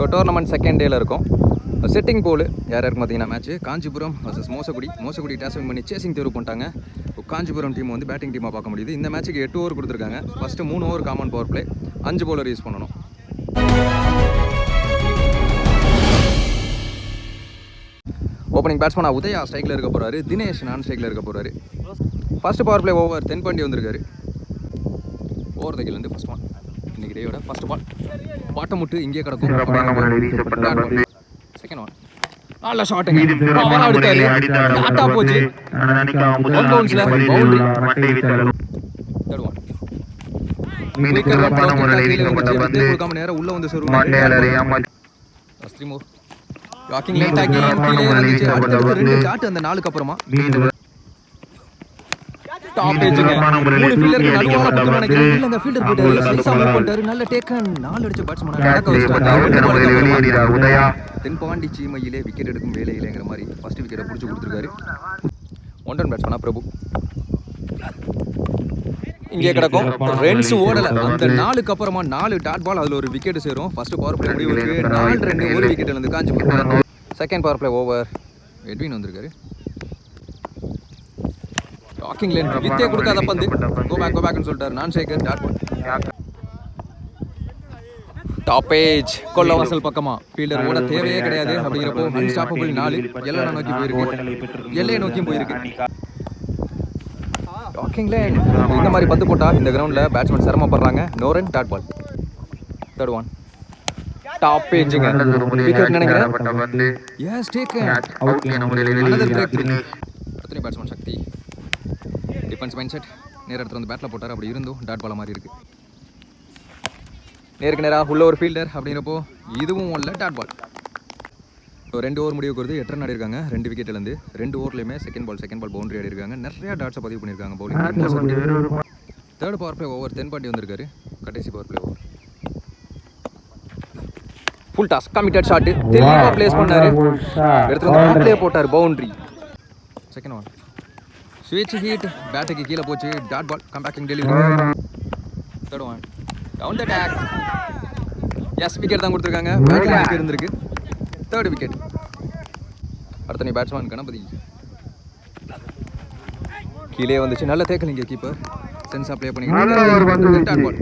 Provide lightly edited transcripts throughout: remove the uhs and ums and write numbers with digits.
இப்போ tournament second டேல இருக்கும். செட்டிங் போல் யார் யாருக்கு பார்த்தீங்கன்னா match Kanchipuram versus Mosakudi toss win பண்ணி சேசிங் தேர்வு பண்ணிட்டாங்க. இப்போ காஞ்சிபுரம் டீம் வந்து பேட்டிங் டீமாக பார்க்க முடியுது. இந்த மேட்ச்சுக்கு 8 ஓவர் கொடுத்துருக்காங்க. First 3 over common power play, 5 bowler use பண்ணணும். ஓப்பனிங் பேட்ஸ்மேனாக உதயா ஸ்ட்ரைக்கில் இருக்க போகிறாரு, தினேஷ் நான் ஸ்ட்ரைக்கில் இருக்க போகிறாரு. First power play over Thenpandi வந்திருக்காரு. ஓவர் தைக்கில் வந்து ஃபஸ்ட் பால் இன்னைக்கு டேயோட ஃபஸ்ட் பால் பாட்டம் முட்டு இங்கே கிடக்கும். செகண்ட் ஒன் நல்ல ஷாட்டுங்க, பவரா அடிச்சாரு, டாட்டா போச்சு, ஒன் பவுன்ஸ்ல பவுண்டரி. தேர்ட் ஒன் விக்கெட் கொடுக்காம நேரா உள்ள வந்து சொல்லுவாங்க. ஃபர்ஸ்ட் மூவ் வாக்கிங் லேட் ஆகி கீழே வந்துச்சு. அடுத்து 2 ஷாட் அந்த 4க்கு அப்புறமா டாப் ஏஜ்ங்க 3 ஃபீல்டருக்கு நடுவால பக்கம் நினைக்கிறேன். இல்ல அந்த ஃபீல்டர் போட்டாரு, ஸ்லைஸா மூவ் பண்ணிட்டாரு, நல்ல டேக்கன். 4 அடிச்ச பேட்ஸ்மேன் அடக்க வச்சிட்டாரு. உதயா தென்பாண்டி சீமையிலே விக்கெட் எடுக்கும் வேலையிலேங்கிற மாதிரி ஃபர்ஸ்ட் விக்கெட்டை பிடிச்சி கொடுத்துருக்காரு. ஒன் பேட்ஸ்மேனா பிரபு இங்கே கிடக்கும். ரன்ஸ் ஓடல. அந்த 4க்கு அப்புறமா 4 டாட் பால், அதுல ஒரு விக்கெட் சேரும். ஃபர்ஸ்ட் பவர் பிளே முடிவுக்கு 4 ரன், ஒரு விக்கெட்ல இருந்து Kanchipuram. Second power play over Edwin வந்திருக்காரு. டாக்கிங் லைன் வித்தே கொடுக்காத பந்து, கோ பேக்னு சொல்லிட்டாரு நான் Sekar. Dot ball top edge Kollavasal பக்கமா ஃபீல்டர் ஓட தேவையே கிடையாது. அப்படிங்கிறப்போ அன்ஸ்டாப்பபிள் 4 எல்லையை நோக்கி போயிருக்கு, எல்லையை நோக்கியும் போயிருக்கு. டாக்கிங் லைன் இந்த மாதிரி பந்து போட்டா இந்த கிரவுண்ட்ல பேட்ஸ்மேன் சிரமப்படுறாங்க. No run, dot ball. Third one top ஏஜ்ங்க விக்கெட் நினைக்கிறேன். Yes taken, another breakthrough. அத்தனை batsman Sakthi defence mindset நேர இடத்துல வந்து பேட்டில் போட்டார். அப்படி இருந்தும் டாட் பால் மாதிரி இருக்கு. நேருக்கு நேராக உள்ள ஒரு ஃபீல்டர் அப்படிங்கிறப்போ இதுவும் ஒன்ல டாட் பால். 2 ஓவர் முடிவுக்கு வருது. 8 ரன் ஆடி இருக்காங்க 2 விக்கெட்லேருந்து. 2 ஓவர்லையுமே செகண்ட் பால் பவுண்டரி ஆடி இருக்காங்க. நிறைய டாட்ஸை பதிவு பண்ணியிருக்காங்க bowling. Third power play over Thenpandi வந்திருக்காரு. கடைசி power play over full toss committed shot தெளிவாக பிளேஸ் பண்ணாரு. எடுத்து பேட்லேயே போட்டார், பவுண்டரி. செகண்ட் ஒன் ஸ்விட்ச் ஹீட் பேட்டுக்கு கீழே போச்சு, dot ball comebacking delivery. Third one down the track. Yes wicket தான் கொடுத்துருக்காங்க. பேட்டில் இருந்திருக்கு. Third wicket. அடுத்த நீ பேட்ஸ்மேன் கணபதி கீழே வந்துச்சு, நல்ல தேக்கல். இங்கே கீப்பர் சென்ஸா ப்ளே பண்ணிக்கிட்டு டாட் பால்.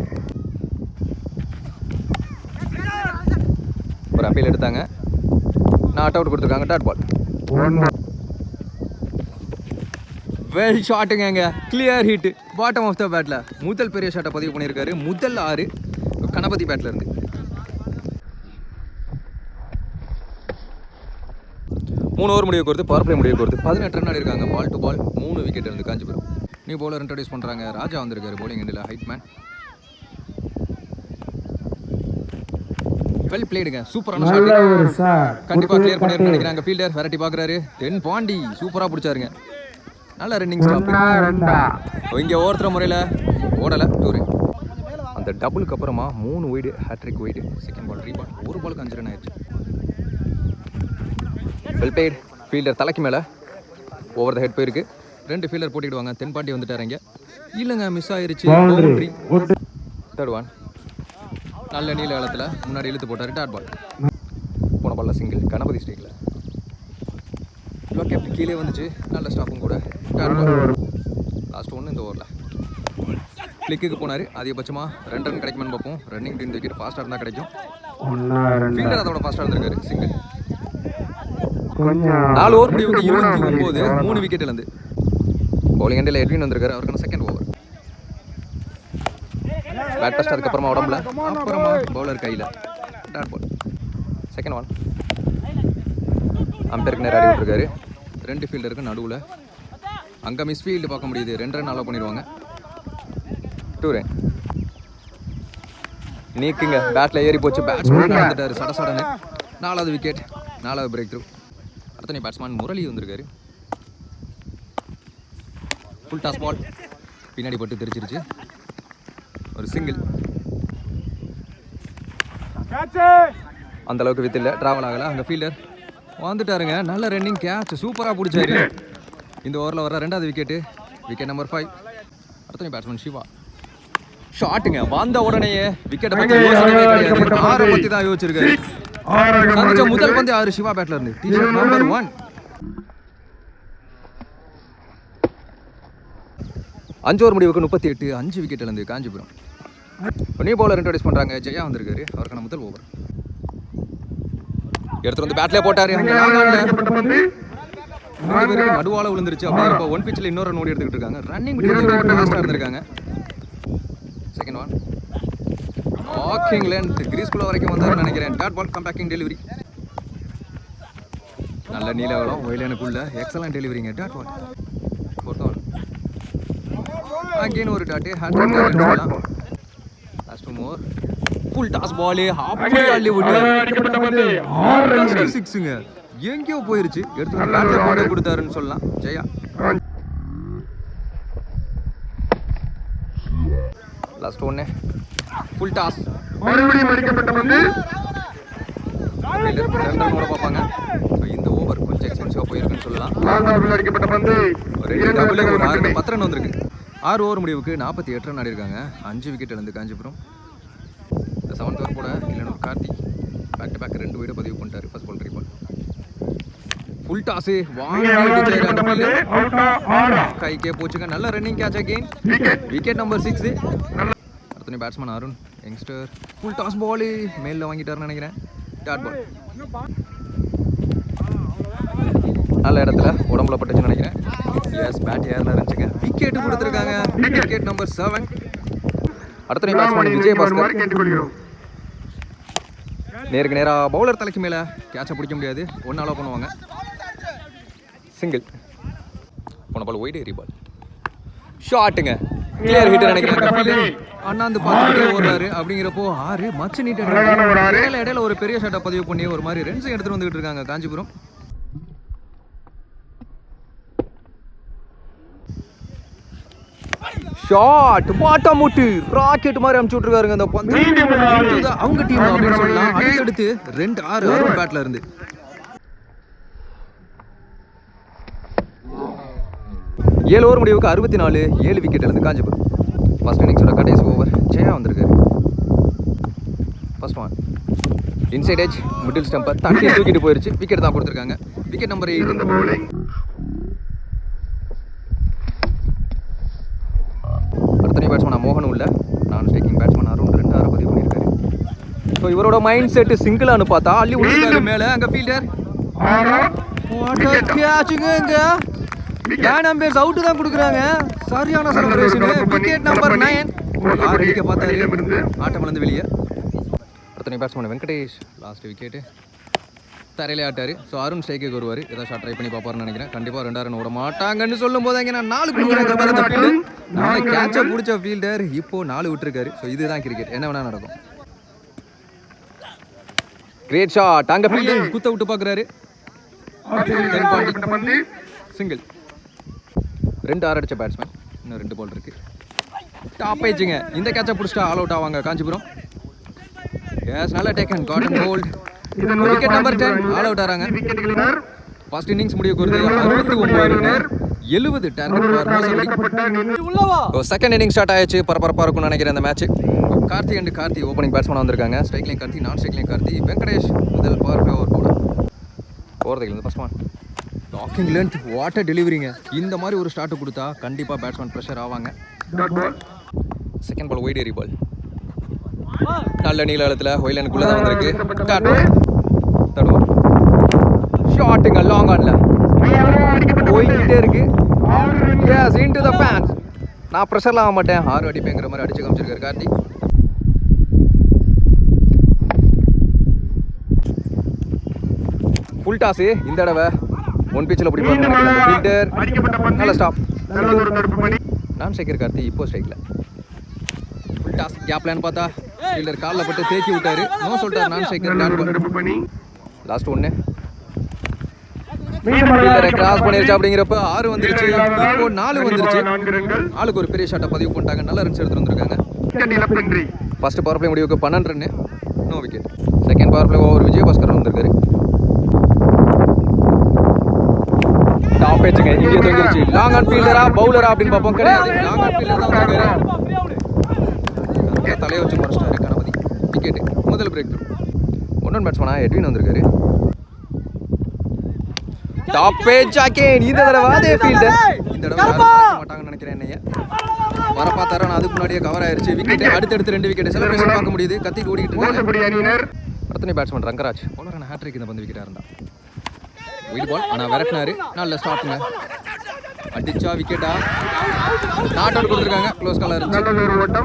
ஒரு அப்பீல் எடுத்தாங்க, நாட் அவுட் கொடுத்துருக்காங்க. Dot ball. வெல் ஷாட்டுங்க, clear hit bottom of the பேட்ல. முதல் பெரிய ஷாட்டை பதிவு பண்ணியிருக்காரு. முதல் 6 கணபதி பேட்ல இருந்து. 3 ஓவர் முடிவுக்கு வருது. பவர் பிளே முடிவுக்கு வருது. 18 ரன் ஆடி இருக்காங்க. பால் டு பால் 3 விக்கெட் இருந்து காஞ்சிபுரம். நியூ பவுலர் இன்ட்ரோடியூஸ் பண்றாங்க. ராஜா வந்திருக்காரு பவுலிங் எண்டில், ஹைட் மேன். வெல் பிளேடுங்க, சூப்பரான ஷாட். கண்டிப்பா கிளியர் பண்ணிருன்னு நினைக்கிறாங்க. ஃபீல்டர் வெரைட்டி பாக்குறாரு. தென்பாண்டி சூப்பரா பிடிச்சாருங்க. நல்ல ரன்னிங் ஸ்டாப். இங்கே ஓவர்த்துற முறையில் ஓடலை, டூரு. அந்த டபுளுக்கு அப்புறமா 3 wide, hat-trick wide. Second ball 3 ball, ஒரு பாலுக்கு 5 ரன் ஆயிடுச்சு. Well plate. ஃபீல்டர் தலைக்கு மேலே ஓவர் த ஹெட் போயிருக்கு. 2 ஃபீல்டர் போட்டிடுவாங்க. தென்பாண்டி வந்துட்டார் இங்கே. இல்லைங்க, மிஸ் ஆயிருச்சு, பவுண்டரி. தேர்ட் ஒன் நல்ல நீல காலத்தில் முன்னாடி இழுத்து போட்டார். Dot ball. போன பால்ல சிங்கிள் கணபதி ஸ்ட்ரைக்கில். லோக்கேப்ட் கீழே வந்துச்சு, நல்ல ஸ்டாப்பும் கூட. லாஸ்ட் ஒன்று இந்த ஓவரில் கிளிக்கு போனார். அதிகபட்சமாக 2 ரன் கிடைக்குமான்னு பார்ப்போம். ரன்னிங் டீம் விக்கெட் ஃபாஸ்ட்டாக இருந்தால் கிடைக்கும். ஃபீல்டர் அதோட ஃபாஸ்ட்டாக இருந்திருக்காரு. சிங்கிள். 4 ஓவர் முடிவுக்கு 29, 3 விக்கெட்லேருந்து. பவுலிங் எண்டில் எட்வின் வந்திருக்காரு. அவருக்கான செகண்ட் ஓவர். பேட் ஃபஸ்ட், அதுக்கப்புறமா உடம்புல, அப்புறமா பவுலர் கையில். Dot ball. செகண்ட் ஒன் அம்பேருக்கு நேரம் ஆடி விட்டுருக்காரு. 2 ஃபீல்டருக்கு நடுவில். அங்கே மிஸ் ஃபீல்டு பார்க்க முடியுது. 2 ரன் அலோவ் பண்ணிடுவாங்க. 2 ரன். நீக்குங்க பேட்டில் ஏறி போச்சு. பேட்ஸ்மேன் வந்துட்டார் சடசடன்னு. 4வது விக்கெட், 4வது பிரேக் த்ரூ. அடுத்த பேட்ஸ்மேன் முரளி வந்திருக்காரு. ஃபுல் டாஸ் பால் பின்னாடி பட்டு தெரிச்சிருச்சு. ஒரு சிங்கிள். அந்த அளவுக்கு வித் இல்லை, ட்ராவல் ஆகலை. அங்கே ஃபீல்டர் வந்துட்டாருங்க. நல்ல ரன்னிங் கேட்ச், சூப்பராக பிடிச்சாரு. இந்த ஓவரில் வர 2வது விக்கெட்டு, விக்கெட் நம்பர் 5. அடுத்த பேட்ஸ்மேன் சிவா. ஷாட்டுங்க, வந்த உடனேயே விக்கெட்டை பற்றி யோசனையே கிடையாது. 6 பற்றி தான் யோசிச்சிருக்காரு. சந்திச்ச முதல் பந்து 6 சிவா பேட்ல இருந்து டீஷர்ட் நம்பர் 1. 5 ஓவர் முடிவுக்கு 38, 5 விக்கெட் இழந்து காஞ்சிபுரம். நியூ பவுலர் இன்ட்ரோடியூஸ் பண்றாங்க. ஜெயா வந்திருக்காரு. அவருக்கான முதல் ஓவர் எடுத்து வந்து பேட்ல போட்டாரு. நடுவால விழுந்துருச்சு. அப்படியே ஒன் பிச்சில் இன்னொரு நோடி எடுத்துக்கிட்டு இருக்காங்க. ரன்னிங் ஃபாஸ்டா இருந்திருக்காங்க. செகண்ட் ஒன் வாக்கிங் லென்த் கிரீஸ்குள்ள வரைக்கும் வந்தாருன்னு நினைக்கிறேன். Dot ball comebacking delivery. நல்ல நீலவளம் ஒயிலனுக்குள்ள எக்ஸலன்ட் டெலிவரிங்க. Dot ball. Fourth one again ஒரு டாட் ஹேட்ரிக் சொல்லலாம். Last two more full toss ball அப்படியே அள்ளி விட்டு 6ங்க எங்கேயோ போயிருச்சு. எடுத்து பேட்ல போட்டு கொடுத்தாருன்னு சொல்லலாம். ஜெயா லாஸ்ட் ஒன்னு ஃபுல் டாஸ் பார்ப்பாங்க. இந்த ஓவர் கொஞ்சம் எக்ஸ்பென்சிவா போயிருக்குன்னு சொல்லலாம். ஒரு 10 ரன் வந்திருக்கு. 6 ஓவர் முடிவுக்கு 48 ரன் ஆடி இருக்காங்க. 5 விக்கெட் இழந்து காஞ்சிபுரம். 7th ஓவர் கூட இல்லைன்னு Karthi back to back 2 wicket பதிவு பண்ணிட்டாரு. ஃபர்ஸ்ட் பால் ரீபால் ஃபுல் டாஸ் கைக்கே போச்சுங்க. நல்ல running catch again. Wicket number 6. அடுத்த batsman Arun youngster full toss ball மேல வாங்கிட்டாருன்னு நினைக்கிறேன். டாட் பால் நல்ல இடத்துல உடம்புல பட்டுச்சுன்னு நினைக்கிறேன். எஸ் பேட் ஏர்ல இருந்துச்சுங்க. விக்கெட் கொடுத்துருக்காங்க. Wicket number 7. அடுத்த பேட்ஸ்மேன் விஜயபாஸ்கர் நேருக்கு நேரா பவுலர் தலைக்கு மேல கேட்சை பிடிக்க முடியாது. ஒன்னு அலோ பண்ணுவாங்க. சிங்கிள் போன பால் ஒயிட் ஏரி பால் ஷாட்டுங்க. கிளியர் ஹிட் நினைக்கிறேன். அண்ணாந்து பார்த்துட்டே ஓடுறாரு. அப்படிங்கிறப்போ 6 மச்சு நீட் இடையில ஒரு பெரிய ஷாட்டை பதிவு பண்ணி ஒரு மாதிரி ரன்ஸ் எடுத்துட்டு வந்துகிட்டு இருக்காங்க காஞ்சிபுரம். ஷாட் பாட்டம் முட்டு ராக்கெட் மாதிரி அமுச்சு விட்டுருக்காருங்க அந்த பந்து. அவங்க டீம் அப்படின்னு சொல்லலாம். அடுத்தடுத்து 2-6 அருண் பேட்ல இருந்து 7 ஓவர் முடிவுக்கு 64, 7 விக்கெட் இழந்து காஞ்சிபுரம். ஃபர்ஸ்ட் இன்னிங்ஸோட கடைசி ஓவர் ஜெயா வந்திருக்காரு. First one inside edge middle ஸ்டம்பை தட்டி தூக்கிட்டு போயிருச்சு. விக்கெட் தான் கொடுத்துருக்காங்க. Wicket number 8. அடுத்த பேட்ஸ்மேன் மோகனும் இல்லை. நான் ஸ்டேக்கிங் பேட்ஸ்மேன் அருண் 2 6 பதிவு பண்ணியிருக்காரு. ஸோ இவரோட மைண்ட் செட் சிங்கிளானு பார்த்தா அள்ளி விட்டுருக்காரு மேலே. அங்கே ஃபீல்டர் கேட்சுங்க. பேன் அம்பையர்ஸ் அவுட் தான் கொடுக்குறாங்க. சரியான செலிப்ரேஷன். Wicket number 9. யார் அடிக்க பார்த்தாரு. ஆட்டம் இழந்து வெளியே. அடுத்த பேட்ஸ்மேன் வெங்கடேஷ் லாஸ்ட் விக்கெட்டு தரையிலே ஆட்டாரு. ஸோ அருண் ஸ்ட்ரைக்கு வருவார். ஏதாவது ஷாட் ட்ரை பண்ணி பார்ப்பாருன்னு நினைக்கிறேன். கண்டிப்பாக 2 ரன் விட மாட்டாங்கன்னு சொல்லும் போது அங்கே நான் 4 கொடுக்குறேன். நாளை கேட்சை பிடிச்ச ஃபீல்டர் இப்போ 4 விட்டுருக்காரு. ஸோ இதுதான் கிரிக்கெட். என்ன வேணா நடக்கும். Great shot. அங்கே ஃபீல்டர் குத்த விட்டு பார்க்குறாரு. சிங்கிள். 2 6 அடிச்ச பேட்ஸ்மேன். இன்னும் 2 பால் இருக்கு. டாப் ஏஜுங்க. இந்த கேட்சை பிடிச்சிட்டா ஆல் அவுட் ஆவாங்க காஞ்சிபுரம். எஸ் நல்லா taken caught and bowled. Wicket number 10 all out ஆறாங்க. ஃபர்ஸ்ட் இன்னிங்ஸ் முடிவுக்கு வருது. 69 70 target for Mosadi. Second inning start ஆயிடுச்சு. பரபரப்பாக இருக்கும்னு நினைக்கிறேன் இந்த மேட்ச். கார்த்தி ஓப்பனிங் பேட்ஸ்மேன் வந்திருக்காங்க. ஸ்ட்ரைக்லைன் கார்த்தி, நான் ஸ்ட்ரைக்லைன் கார்த்தி. வெங்கடேஷ் முதல் பவர் பிளே ஓவர் போட போகிறதுக்கு ஃபர்ஸ்ட் ஒன் டாக்கிங் லென்த் வாட்டர் டெலிவரிங்க. இந்த மாதிரி ஒரு ஸ்டார்ட் கொடுத்தா கண்டிப்பாக பேட்ஸ்மேன் ப்ரெஷர் ஆவாங்க. செகண்ட் பால் ஒயிட் ஏரி பால் நல்ல நீளத்தில் ஒயிலனுக்குள்ளே தான் வந்திருக்கு. தடுவோம் ஷாட்டுங்க லாங் ஆன்ல போய்கிட்டே இருக்கு. Yes into the fans. நான் ப்ரெஷர்லாம் ஆக மாட்டேன். 6 அடிப்பேங்கிற மாதிரி அடிச்சு காமிச்சிருக்காரு கார்த்திக். ஃபுல் டாஸ் இந்த தடவை ஒன் பிச்சில் பிடிப்பாரு. ஃபீல்டர் நல்ல ஸ்டாப். நான் ஸ்ட்ரைக்கர் கார்த்தி இப்போ ஸ்ட்ரைக்கில். ஃபுல் டாஸ் கேப்லான்னு பார்த்தா ஃபீல்டர் காலில் பட்டு தேக்கி விட்டாரு. நோ சொல்லிட்டார் நான் ஸ்ட்ரைக்கர். லாஸ்ட் ஒன்று ஃபீல்டரை கிராஸ் பண்ணிருச்சு. அப்படிங்கிறப்ப 6 வந்துருச்சு. இப்போ 4 வந்துருச்சு. ஆளுக்கு ஒரு பெரிய ஷாட்டை பதிவு பண்ணிட்டாங்க. நல்ல ரன்ஸ் எடுத்துட்டு வந்திருக்காங்க. ஃபர்ஸ்ட் பவர் பிளே முடிவுக்கு 12 ரன், no wicket. Second power play over Vijayabaskar வந்திருக்காரு. டாப் ஏஜுங்க. இங்கே தொங்கிருச்சு. லாங் ஆன் ஃபீல்டரா பவுலரா அப்படின்னு பார்ப்போம். கிடையாது, லாங் ஆன் ஃபீல்டர் தான் வந்திருக்காரு. தலையை வச்சு மறைச்சிட்டாரு கணபதி. விக்கெட். முதல் பிரேக் த்ரூ. ஒன் பேட்ஸ்மேனா எட்வின் வந்திருக்காரு. Top page again. இந்த தடவை அதே ஃபீல்டர். இந்த தடவை யாரும் பார்க்க மாட்டாங்கன்னு நினைக்கிறேன். என்னைய வர பார்த்தாரு. நான் அதுக்கு முன்னாடியே கவர் ஆயிருச்சு. விக்கெட் அடுத்தடுத்து 2 விக்கெட் செலிப்ரேஷன் பார்க்க முடியுது. கத்திட்டு ஓடிக்கிட்டு இருக்காங்க. அடுத்த பேட்ஸ்மேன் ரங்கராஜ் பவுலரான ஹேட்ரிக் இந்த பந்து விக்கெட்டாக இருந்தா. ஒயிட் பால் ஆனால் விரட்டினாரு. நல்ல ஸ்டார்ட்டுங்க. அடிச்சா விக்கெட்டா? நாட் அவுட் கொடுத்துருக்காங்க. க்ளோஸ் காலாக இருந்துச்சு.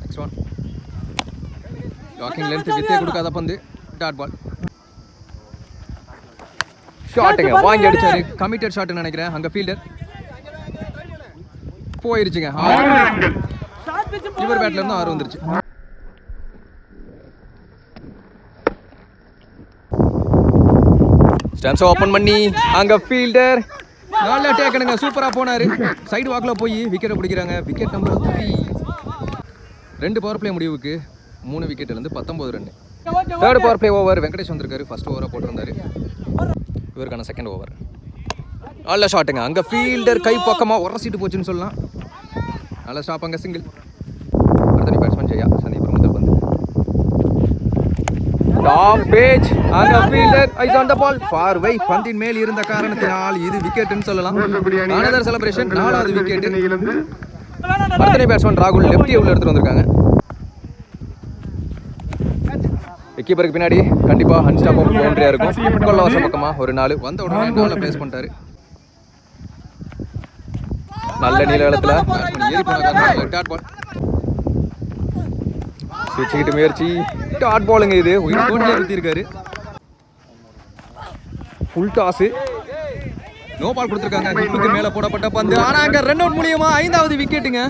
Next one. வாக்கிங் லென்த் வித்தே கொடுக்காத பந்து. Dot ball. ஷாட்டுங்க வாங்கி அடிச்சாரு. கமிட்டட் ஷாட்னு நினைக்கிறேன். அங்கே ஃபீல்டர் போயிருச்சுங்க. இவர் பேட்ல இருந்து 6 வந்துருச்சு. ஸ்டாம்ஸ் ஓபன் பண்ணி அங்க ஃபீல்டர் நல்ல டேக்கனுங்க. சூப்பரா போனாரு. சைடு வாக்ல போய் விக்கெட் பிடிக்கிறாங்க. Wicket number 3. 2 பவர் பிளே முடிவுக்கு 3 விக்கெட்ல இருந்து 19 run. Third power play over Venkatesh வந்திருக்காரு. ஃபர்ஸ்ட் ஓவரா போட்டிருந்தாரு. இவருக்கான செகண்ட் ஓவர். நல்ல ஷாட்டுங்க. அங்க ஃபீல்டர் கை பக்கமா உரசிட்டு போச்சுன்னு சொல்லலாம். நல்ல ஸ்டாப். அங்க சிங்கிள். அடுத்த பேட்ஸ்மேன் ஜெயா சந்தீப் முதல் பந்து. Top edge. அங்க fielder eyes on the ball. ஃபார் வை பந்தின் மேல் இருந்த காரணத்தினால் இது விக்கெட்னு சொல்லலாம். Another celebration. 4வது விக்கெட். அடுத்த பேட்ஸ்மேன் ராகுல் லெஃப்டி உள்ள எடுத்துட்டு வந்திருக்காங்க. கீப்பருக்கு பின்னாடி கண்டிப்பா அன்ஸ்டாப்பபிள் பவுண்டரியா இருக்கும். கொல்லவாச பக்கமா ஒரு 4 வந்த உடனே 4 பிளேஸ் பண்ணிட்டாரு. நல்ல நீளத்துல ஏறி போனாங்க. Dot ball. சுவிட்சிக்கிட்டு முயற்சி. டாட் பாலுங்க. இது கோட்டிலே நிறுத்தியிருக்காரு. Full toss. நோ பால் கொடுத்துருக்காங்க. ஹிப்புக்கு மேல போடப்பட்ட பந்து. ஆனா அங்க ரன் அவுட் மூலியமா 5வது விக்கெட்டுங்க.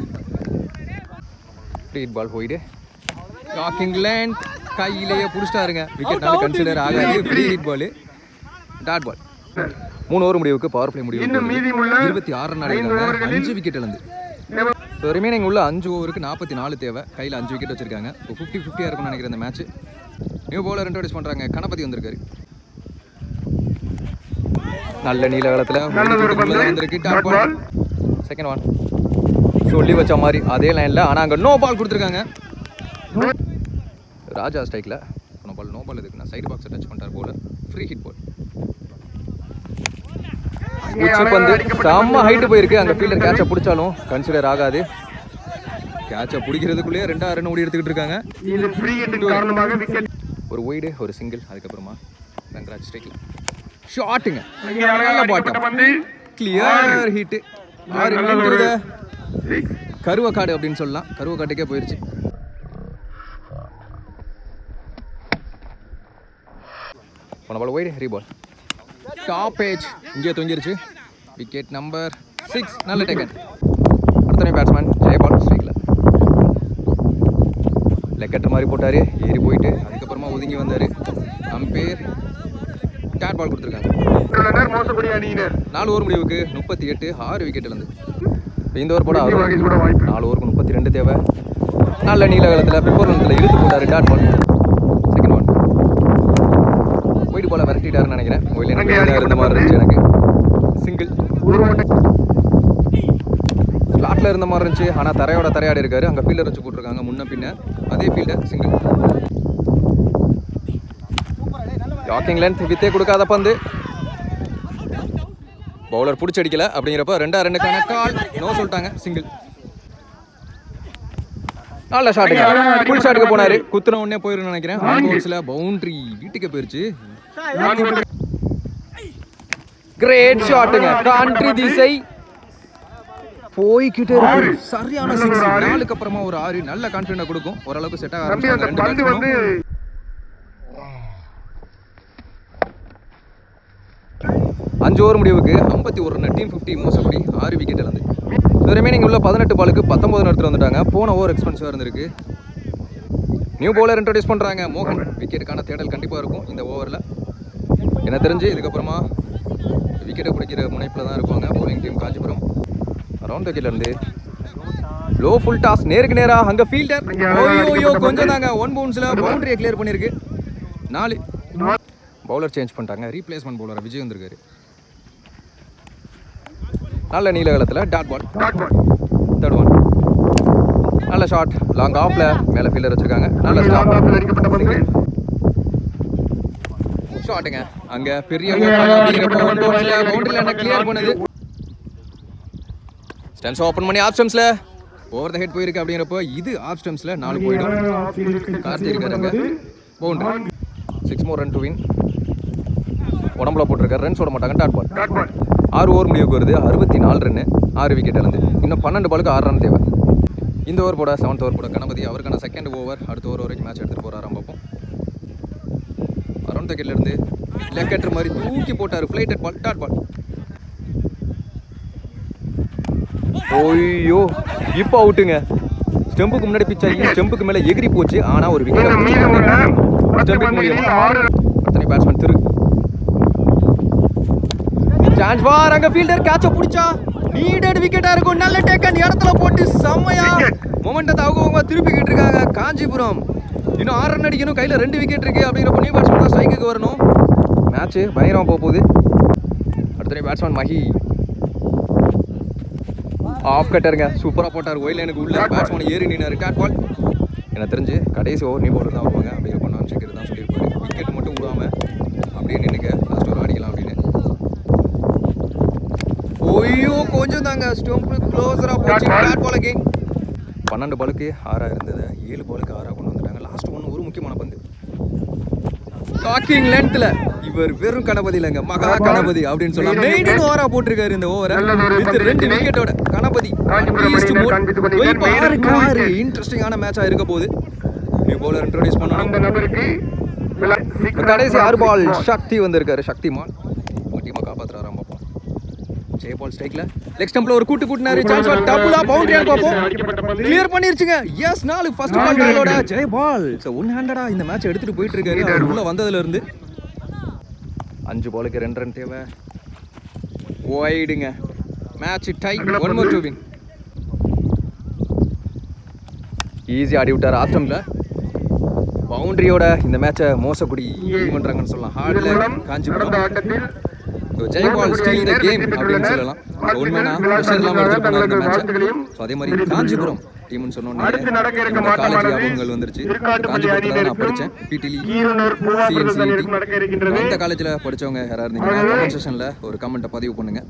ஃப்ரீட் பால் போயிடு. வாக்கிங் லென்த் கையிலேயே புடிச்சிட்டாருங்க. விக்கெட் நால கன்சிடர் ஆகாது. Free hit ball. Dot ball. 3 over முடிவுக்கு பவர் பிளே முடிவு 26 ரன் அடிக்கிறாங்க. 5 விக்கெட் இழந்து. ஸோ ரிமைனிங் உள்ள 5 ஓவருக்கு 44 தேவை. கையில் 5 விக்கெட் வச்சிருக்காங்க. 50-50 இருக்கும்னு நினைக்கிறேன் இந்த மேட்ச். நியூ பவுலர் இன்ட்ரோடியூஸ் பண்ணுறாங்க. கணபதி வந்திருக்காரு. நல்ல நீல காலத்தில் வந்திருக்கு. Dot ball. Second one. சொல்லி வச்ச மாதிரி அதே லைனில். ஆனால் அங்கே நோ பால் கொடுத்துருக்காங்க. ராஜா ஸ்ட்ரைக்கில் நோ பால் எதுக்குன்னா சைடு பாக்ஸை டச் பண்ணிட்டார் பவுலர். ஃப்ரீ ஹிட் பால். உச்சி பந்து செம்ம ஹைட்டு போயிருக்கு. அங்கே ஃபீல்டர் கேட்சை பிடிச்சாலும் கன்சிடர் ஆகாது. கேட்சை பிடிக்கிறதுக்குள்ளேயே 2 ரன் ஓடி எடுத்துக்கிட்டு இருக்காங்க. ஒரு ஒய்டு ஒரு சிங்கிள். அதுக்கப்புறமா ரங்கராஜ் ஸ்ட்ரைக்கில் ஷாட்டுங்க. நல்ல பாட்டம். Clear hit. கருவக்காடு அப்படின்னு சொல்லலாம். கருவக்காட்டுக்கே போயிருச்சு. போன பால் ஒய்டு. ரீபால். டாப் ஏஜ் இங்கே தொங்கிருச்சு. Wicket number 6. நல்ல டேக்கன். அடுத்த பேட்ஸ்மேன் ஜெயபால் ஸ்ட்ரைக்கில் லெக்கெட் மாதிரி போட்டார். ஏறி போயிட்டு அதுக்கப்புறமா ஒதுங்கி வந்தார். அம்பேர் டாட் பால் கொடுத்துருக்காங்க. 4 ஓவர் முடிவுக்கு 38. 6 விக்கெட் இழந்து. இந்த ஓவர் போட 4 ஓவருக்கு 32 தேவை. நல்ல நீல காலத்தில் பிஃபோர் ரன்ல இழுத்து போட்டார். Dot ball. Second one. White பாலை விரட்டிட்டாருன்னு நினைக்கிறேன். ஒயிட் எனக்கு இருந்த மாதிரி இருந்துச்சு. எனக்கு சிங்கிள். ஸ்லாட்டில் இருந்த மாதிரி இருந்துச்சு. ஆனால் தரையாடி இருக்காரு. அங்கே ஃபீல்டர் வச்சு போட்டிருக்காங்க முன்ன பின்ன. அதே ஃபீல்டர் சிங்கிள். வாக்கிங் லென்த் வித்தே கொடுக்காத பந்து. பவுலர் பிடிச்சி அடிக்கல. அப்படிங்கிறப்ப 2 ரன்னுக்கான கால். நோ சொல்லிட்டாங்க. சிங்கிள். நல்ல ஷாட்டுங்க. ஃபுல் ஷாட்டுக்கு போனாரு. குத்துன உடனே போயிருந்து நினைக்கிறேன். ஆல்மோஸ்ட்ல பவுண்டரி வீட்டுக்கு போயிருச்சு. கிரேட் ஷாட்டுங்க. கண்ட்ரி திசை போய்கிட்டே இருக்கு. சரியான 6. 4க்கு அப்புறமா ஒரு 6 நல்ல கான்ஃபிடன்ட் கொடுக்கும். ஓரளவுக்கு செட் ஆக ஆரம்பிச்சாங்க. 5 ஓவர் முடிவுக்கு 51 ரன். டீம் 50 மோசப்படி 6 விக்கெட் இழந்து. ரிமைனிங் உள்ள 18 பாலுக்கு 19 எடுத்துட்டு வந்துட்டாங்க. போன ஓவர் எக்ஸ்பென்சிவாக இருந்திருக்கு. நியூ பவுலர் இன்ட்ரோடியூஸ் பண்ணுறாங்க. மோகன். விக்கெட்டுக்கான தேடல் கண்டிப்பாக இருக்கும் இந்த ஓவரில். எனக்கு தெரிஞ்சு இதுக்கப்புறமா விக்கெட்டை பிடிக்கிற முனைப்பில் தான் இருப்பாங்க பவுலிங் டீம் காஞ்சிபுரம். அரௌண்ட் விக்கெட்லேருந்து லோ ஃபுல் டாஸ். நேருக்கு நேராக அங்கே ஃபீல்டர் ஓயோ கொஞ்சம் தாங்க 1 பவுன்ஸில் பவுண்டரியை கிளியர் பண்ணியிருக்கு. 4. பவுலர் சேஞ்ச் பண்ணிட்டாங்க. ரீப்ளேஸ்மெண்ட் பவுலர் விஜய் வந்திருக்காரு. நல்ல நீல காலத்தில் டாட் பால். Third one. நல்ல ஷாட். லாங் ஆஃப்ல மேலே ஃபீல்டர் வச்சிருக்காங்க. நல்ல ஸ்டாப். ஷாட்டுங்க அங்க பெரிய பவுண்டரியில் என்ன கிளியர் பண்ணுது. ஸ்டெம்ஸ் ஓப்பன் பண்ணி ஆஃப் ஸ்டெம்ஸ்ல ஓவர் த ஹெட் போயிருக்கு அப்படிங்கிறப்போ இது ஆஃப் ஸ்டெம்ஸ்ல 4 போயிடும். கார்த்தி இருக்காருங்க boundary 6 more run to win. உடம்புல போட்டிருக்காரு ரன்ஸ் ஓட மாட்டாங்க. டாட் பால் 6 ஓவர் முடிவுக்கு வருது. 64 ரன்னு 6 விக்கெட் இழந்து இன்னும் 12 பாலுக்கு 6 ரன் தேவை. இந்த ஓவர் போட 7th ஓவர் போட கணபதி அவருக்கான செகண்ட் ஓவர் அடுத்த ஓவர் வரைக்கும் மேட்ச் எடுத்துகிட்டு போகிறாராம் பார்ப்போம். அரௌண்ட் தக்கெட்ல இருந்து லெக் கட்டர் மாதிரி தூக்கி போட்டார். ஃப்ளைட்டட் பால் டாட் பால். ஓய்யோ இப்போ அவுட்டுங்க. ஸ்டெம்புக்கு முன்னாடி பிச் ஆகி ஸ்டெம்புக்கு மேலே எகிரி போச்சு. ஆனால் ஒரு விக்கெட் ஸ்டெம்புக்கு மூலியமா அத்தனை பேட்ஸ்மேன் திரு சான்ஸ் வார். அங்கே ஃபீல்டர் கேட்சை பிடிச்சா நீடட் விக்கெட்டாக இருக்கும். நல்ல டேக் அந்த இடத்துல போட்டு செம்மையா மொமெண்டத்தை அவங்க திருப்பிக்கிட்டு இருக்காங்க காஞ்சிபுரம். இன்னும் 6 ரன் அடிக்கணும். கையில் 2 விக்கெட் இருக்குது அப்படிங்கிறப்ப நியூ பேட்ஸ்மேன் தான் ஸ்ட்ரைக்குக்கு வரணும். மேட்ச்சு பயங்கரமாக போக போகுது. அடுத்த பேட்ஸ்மேன் மஹி ஆஃப் கட்டருங்க சூப்பராக போட்டார். ஒயில் லைனுக்கு உள்ள பேட்ஸ்மேன் ஏறி நின்னார். Dot ball. எனக்கு தெரிஞ்சு கடைசி ஓவர் நியூ பவுலர் தான் வருவாங்க அப்படிங்கிறப்ப நான் சேகர் தான் சொல்லியிருப்பாரு. விக்கெட் மட்டும் விடாமல் அப்படியே நின்றுக்க லாஸ்ட் ஓவர் அடிக்கலாம் அப்படின்னு. ஓய்யோ கொஞ்சம் தாங்க ஸ்டெம்பு க்ளோஸராக போச்சு. டாட் பால் அகைன். 12 பாலுக்கு 6 இருந்தது 7 பாலுக்கு 6 கொண்டு வந்துட்டாங்க. லாஸ்ட் ஒன்று ஒரு முக்கியமான பந்து டாக்கிங் லென்த்ல இவர் வெறும் கணபதி இல்லைங்க மகா கணபதி அப்படின்னு சொல்லலாம். மெயின் ஓவரா போட்டிருக்காரு இந்த ஓவரை வித் 2 விக்கெட்டோட கணபதி. இன்ட்ரெஸ்டிங்கான மேட்சா இருக்க போகுது. நியூ பவுலர் இன்ட்ரோடியூஸ் பண்ணணும். கடைசி 6 பால் சக்தி வந்திருக்காரு. சக்திமான் டீமை காப்பாற்றுறாராம் பார்ப்போம். ஜெயபால் ஸ்ட்ரைக்ல லெக் ஸ்டம்ப்ல ஒரு கூட்டுனாரு. சான்ஸ் டபுளா பவுண்டரியான்னு பார்ப்போம். கிளியர் பண்ணிருச்சுங்க. எஸ் 4 ஃபர்ஸ்ட் பால் ட்ரைலோட ஜெயபால் ஒன் ஹேண்டடா இந்த மேட்ச் எடுத்துட்டு போயிட்டு இருக்காரு. அவர் உள்ள வந்ததுல இருந்து 5 பாலுக்கு 2 ரன் தேவை. ஒய்டுங்க match tie 1 more to win. Easy ஆடி விட்டார் ஆப்டம்ல. பவுண்டரியோட இந்த மேட்சை மோசக்குடி பண்றாங்கன்னு சொல்லலாம். ஹார்ட்ல Kanchipuram Jayapal steal the game அப்படின்னு சொல்லலாம். உண்மையான ப்ரெஷர் இல்லாமல் எடுத்துட்டு போனார் இந்த மேட்சை. ஸோ அதே மாதிரி காஞ்சிபுரம் டீம்னு சொன்னோன்னே காலேஜ் ஞாபகங்கள் வந்துருச்சு. காஞ்சிபுரத்தில் தான் நான் படித்தேன். பிடிலி சிஎன்சிஇடி அந்த காலேஜில் படித்தவங்க யாராவது இருந்தீங்கன்னா கமெண்ட் செக்ஷனில் ஒரு கமெண்ட்டை பதிவு பண்ணுங்கள்.